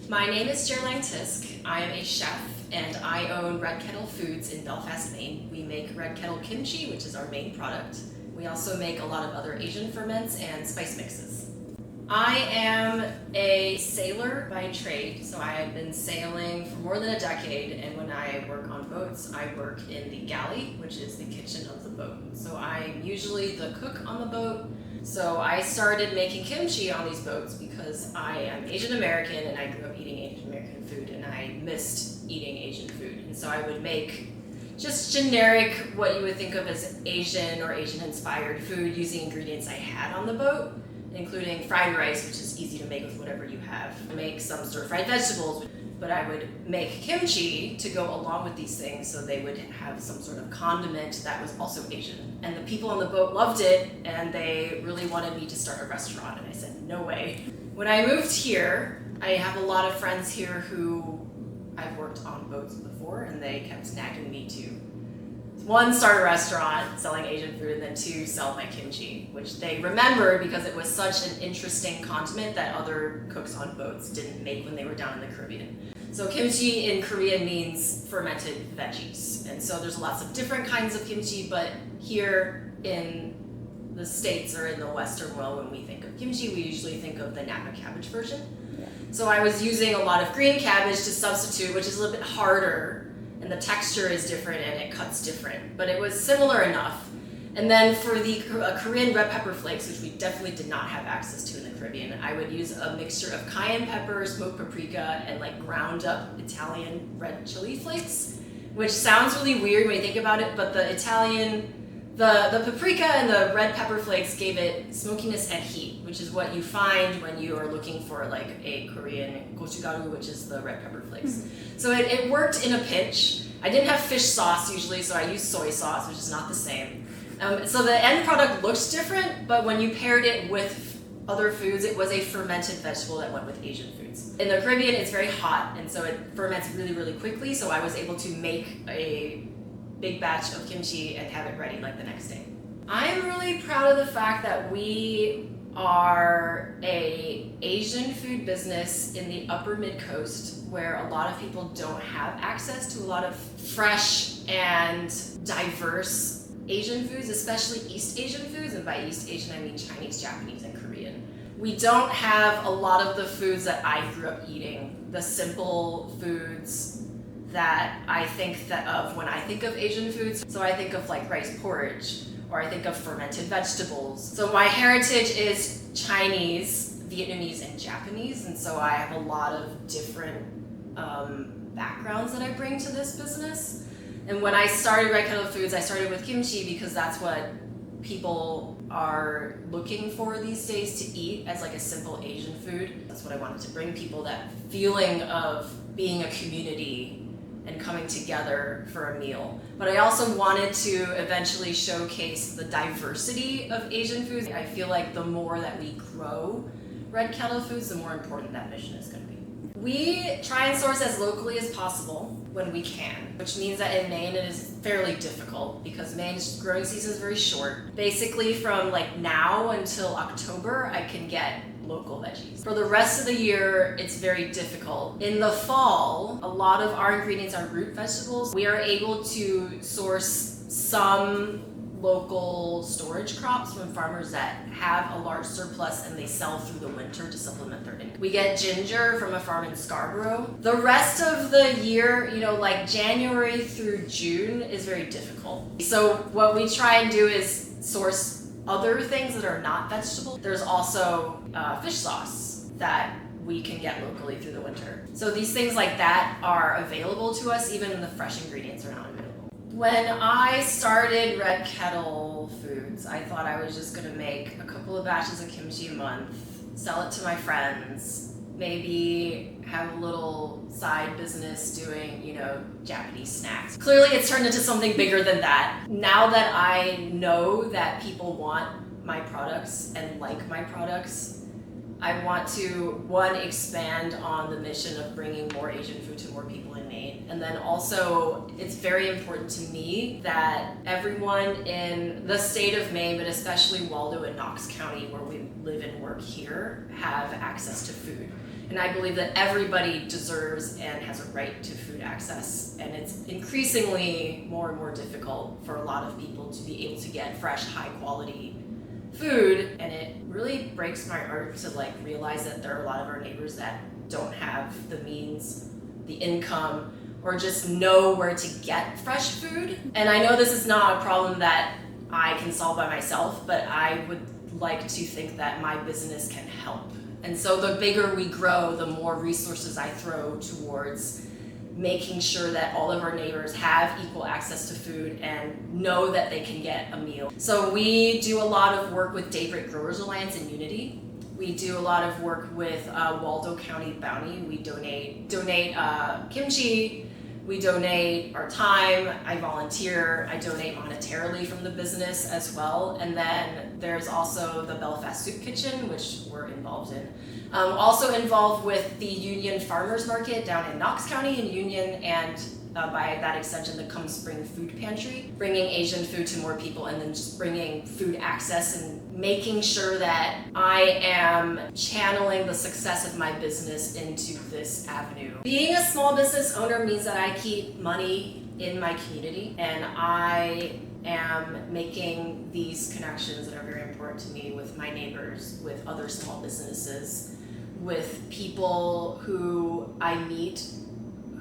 My name is Ger Tysk. I am a chef and I own Red Kettle Foods in Belfast, Maine. We make Red Kettle kimchi, which is our main product. We also make a lot of other Asian ferments and spice mixes. I am a sailor by trade, so I have been sailing for more than a decade, and when I work on boats, I work in the galley, which is the kitchen of the boat. So I'm usually the cook on the boat. So I started making kimchi on these boats because I am Asian American and I grew up eating Asian American food and I missed eating Asian food. And so I would make just generic, what you would think of as Asian or Asian inspired food using ingredients I had on the boat, including fried rice, which is easy to make with whatever you have. Make some stir fried vegetables, but I would make kimchi to go along with these things so they would have some sort of condiment that was also Asian. And the people on the boat loved it and they really wanted me to start a restaurant, and I said, no way. When I moved here, I have a lot of friends here who I've worked on boats before, and they kept nagging me to, one, start a restaurant selling Asian food, and then two, sell my kimchi, which they remembered because it was such an interesting condiment that other cooks on boats didn't make when they were down in the Caribbean. So kimchi in Korean means fermented veggies. And so there's lots of different kinds of kimchi, but here in the States or in the Western world, when we think of kimchi, we usually think of the Napa cabbage version. Yeah. So I was using a lot of green cabbage to substitute, which is a little bit harder, and the texture is different and it cuts different, but it was similar enough. And then for the Korean red pepper flakes, which we definitely did not have access to in the Caribbean, I would use a mixture of cayenne pepper, smoked paprika, and like ground up Italian red chili flakes, which sounds really weird when you think about it, but the paprika and the red pepper flakes gave it smokiness and heat, which is what you find when you are looking for like a Korean gochugaru, which is the red pepper flakes. Mm-hmm. So it worked in a pinch. I didn't have fish sauce usually, so I used soy sauce, which is not the same. So the end product looked different, but when you paired it with other foods, it was a fermented vegetable that went with Asian foods. In the Caribbean, it's very hot, and so it ferments really, really quickly, so I was able to make a big batch of kimchi and have it ready like the next day. I'm really proud of the fact that we are a Asian food business in the upper mid-coast where a lot of people don't have access to a lot of fresh and diverse Asian foods, especially East Asian foods, and by East Asian I mean Chinese, Japanese, and Korean. We don't have a lot of the foods that I grew up eating, the simple foods that I think of when I think of Asian foods. So I think of like rice porridge, or I think of fermented vegetables. So my heritage is Chinese, Vietnamese, and Japanese, and so I have a lot of different backgrounds that I bring to this business. And when I started Red Kettle Foods, I started with kimchi because that's what people are looking for these days to eat as like a simple Asian food. That's what I wanted to bring people, that feeling of being a community and coming together for a meal. But I also wanted to eventually showcase the diversity of Asian foods. I feel like the more that we grow Red Kettle Foods, the more important that mission is going to be. We try and source as locally as possible when we can, which means that in Maine it is fairly difficult because Maine's growing season is very short. Basically from like now until October, I can get local veggies. For the rest of the year, it's very difficult. In the fall, a lot of our ingredients are root vegetables. We are able to source some local storage crops from farmers that have a large surplus and they sell through the winter to supplement their income. We get ginger from a farm in Scarborough. The rest of the year, like January through June is very difficult. So what we try and do is source other things that are not vegetable. There's also fish sauce that we can get locally through the winter. So these things like that are available to us even when the fresh ingredients are not available. When I started Red Kettle Foods, I thought I was just going to make a couple of batches of kimchi a month, sell it to my friends, maybe have a little side business doing, Japanese snacks. Clearly it's turned into something bigger than that. Now that I know that people want my products and like my products, I want to, one, expand on the mission of bringing more Asian food to more people in Maine. And then also, it's very important to me that everyone in the state of Maine, but especially Waldo and Knox County, where we live and work here, have access to food. And And I believe that everybody deserves and has a right to food access. And it's increasingly more and more difficult for a lot of people to be able to get fresh, high quality food. And it really breaks my heart to like realize that there are a lot of our neighbors that don't have the means, the income, or just know where to get fresh food. And I know this is not a problem that I can solve by myself, but I would like to think that my business can help. And so the bigger we grow, the more resources I throw towards making sure that all of our neighbors have equal access to food and know that they can get a meal. So we do a lot of work with Daybreak Growers Alliance in Unity. We do a lot of work with Waldo County Bounty. We donate kimchi. We donate our time, I volunteer, I donate monetarily from the business as well. And then there's also the Belfast Soup Kitchen, which we're involved in. Also involved with the Union Farmers Market down in Knox County in Union, and by that extension, the Come Spring Food Pantry, bringing Asian food to more people and then just bringing food access and making sure that I am channeling the success of my business into this avenue. Being a small business owner means that I keep money in my community, and I am making these connections that are very important to me with my neighbors, with other small businesses, with people who I meet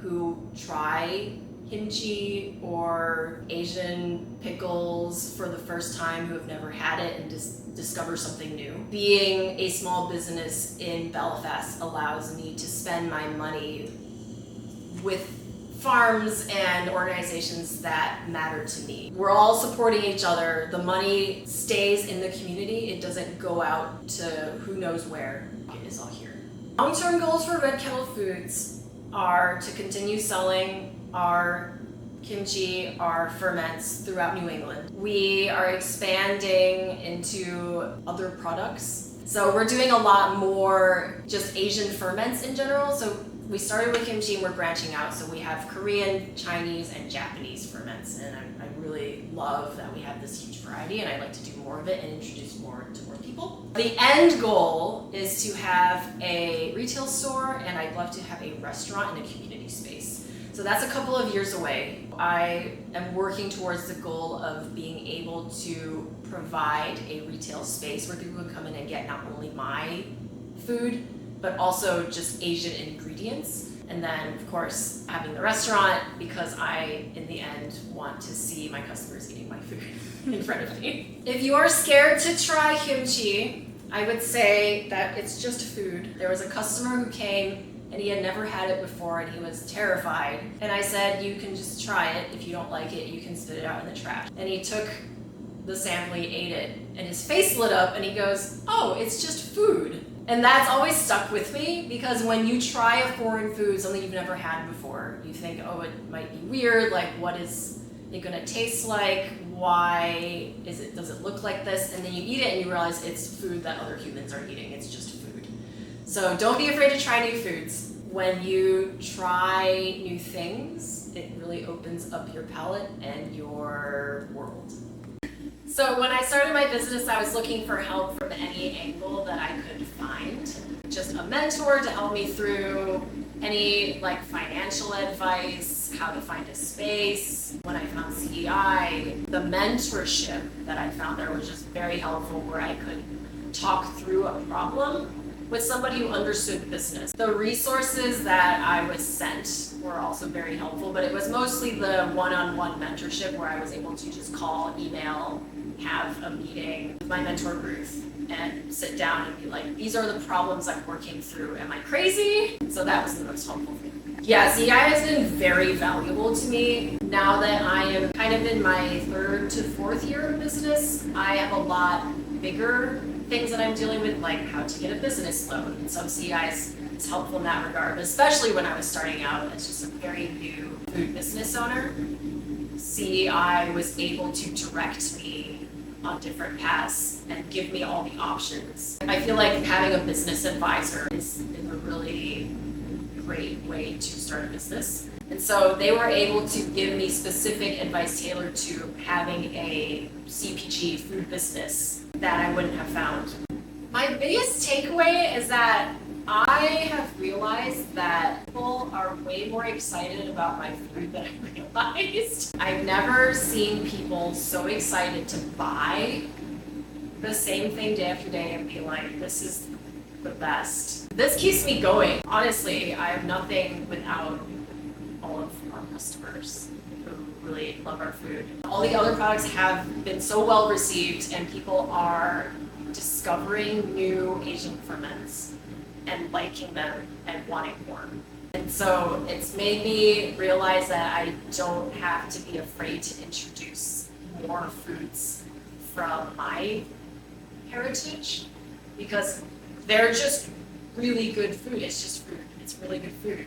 who try kimchi or Asian pickles for the first time, who have never had it and discover something new. Being a small business in Belfast allows me to spend my money with farms and organizations that matter to me. We're all supporting each other. The money stays in the community. It doesn't go out to who knows where. It is all here. Long-term goals for Red Kettle Foods are to continue selling our kimchi, our ferments throughout New England. We are expanding into other products. So we're doing a lot more just Asian ferments in general. So we started with kimchi and we're branching out. So we have Korean, Chinese, and Japanese ferments. And I really love that we have this huge variety, and I'd like to do more of it and introduce more to more people. The end goal is to have a retail store, and I'd love to have a restaurant and a community space. So that's a couple of years away. I am working towards the goal of being able to provide a retail space where people can come in and get not only my food, but also just Asian ingredients. And then, of course, having the restaurant, because I, in the end, want to see my customers eating my food in front of me. If you are scared to try kimchi, I would say that it's just food. There was a customer who came and he had never had it before and he was terrified. And I said, you can just try it. If you don't like it, you can spit it out in the trash. And he took the sample, he ate it, and his face lit up and he goes, oh, it's just food. And that's always stuck with me, because when you try a foreign food, something you've never had before, you think, oh, it might be weird, like what is it gonna taste like? Why does it look like this? And then you eat it and you realize it's food that other humans are eating, it's just food. So don't be afraid to try new foods. When you try new things, it really opens up your palate and your world. So when I started my business, I was looking for help from any angle that I could find. Just a mentor to help me through any financial advice, how to find a space. When I found CEI, the mentorship that I found there was just very helpful, where I could talk through a problem with somebody who understood business. The resources that I was sent were also very helpful, but it was mostly the one-on-one mentorship where I was able to just call, email, have a meeting with my mentor Ruth and sit down and be like, these are the problems I'm working through. Am I crazy? So that was the most helpful thing. Yeah, CEI has been very valuable to me. Now that I am kind of in my 3rd to 4th year of business, I have a lot bigger things that I'm dealing with, like how to get a business loan. And so CEI is helpful in that regard, especially when I was starting out as just a very new food business owner. CEI was able to direct me on different paths and give me all the options. I feel like having a business advisor is a really great way to start a business. And so they were able to give me specific advice tailored to having a CPG food business that I wouldn't have found. My biggest takeaway is that I have realized that people are way more excited about my food than I realized. I've never seen people so excited to buy the same thing day after day and be like, this is the best. This keeps me going. Honestly, I have nothing without all of our customers who really love our food. All the other products have been so well received, and people are discovering new Asian ferments and liking them and wanting more. And so it's made me realize that I don't have to be afraid to introduce more foods from my heritage, because they're just really good food. It's just food. It's really good food.